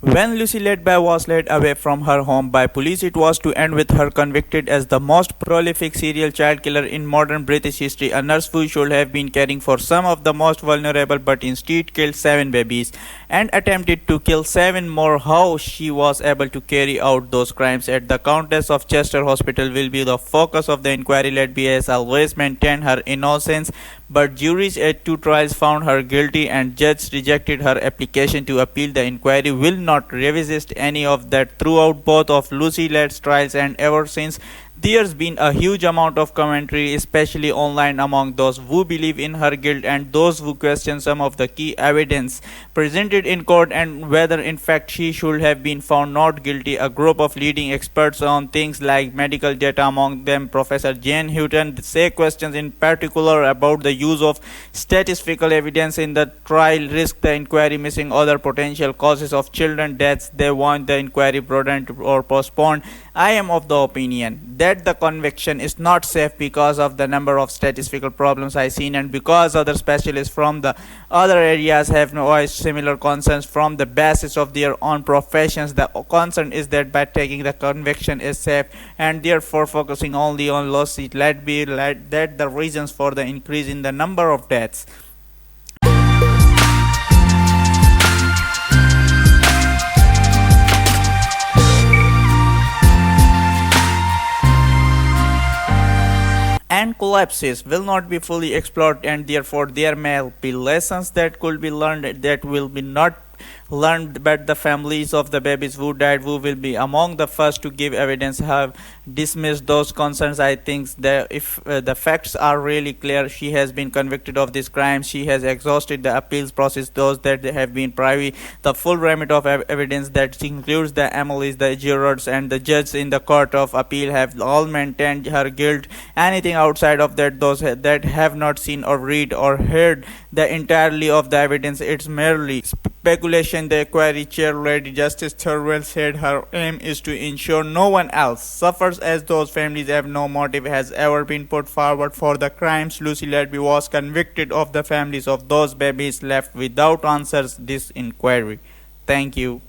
When Lucy Letby was led away from her home by police, it was to end with her convicted as the most prolific serial child killer in modern British history. A nurse who should have been caring for some of the most vulnerable but instead killed 7 babies and attempted to kill 7 more. How she was able to carry out those crimes at the Countess of Chester Hospital will be the focus of the inquiry. Letby has always maintained her innocence, but juries at 2 trials found her guilty and judges rejected her application to appeal. The inquiry will not revisit any of that throughout both of Lucy Letby's trials, and ever since there's been a huge amount of commentary, especially online, among those who believe in her guilt and those who question some of the key evidence presented in court and whether in fact she should have been found not guilty. A group of leading experts on things like medical data, among them Professor Jane Houghton, say questions in particular about the use of statistical evidence in the trial risk the inquiry missing other potential causes of children deaths. They want the inquiry broadened or postponed. I am of the opinion that the conviction is not safe because of the number of statistical problems I seen and because other specialists from the other areas have voiced similar concerns from the basis of their own professions. The concern is that by taking the conviction is safe and therefore focusing only on Lucy Letby, that the reasons for the increase in the number of deaths. And collapses will not be fully explored, and therefore there may be lessons that could be learned that will be not learned, but the families of the babies who died, who will be among the first to give evidence, have dismissed those concerns. I think that if the facts are really clear, she has been convicted of this crime, she has exhausted the appeals process, those that have been privy the full remit of evidence that includes the MLEs, the jurors and the judges in the court of appeal have all maintained her guilt. Anything outside of that, those that have not seen or read or heard the entirely of the evidence, it's merely speculation. The inquiry chair, Lady Justice Thurwell, said her aim is to ensure no one else suffers, as those families have no motive has ever been put forward for the crimes Lucy Letby was convicted of. The families of those babies left without answers this inquiry. Thank you.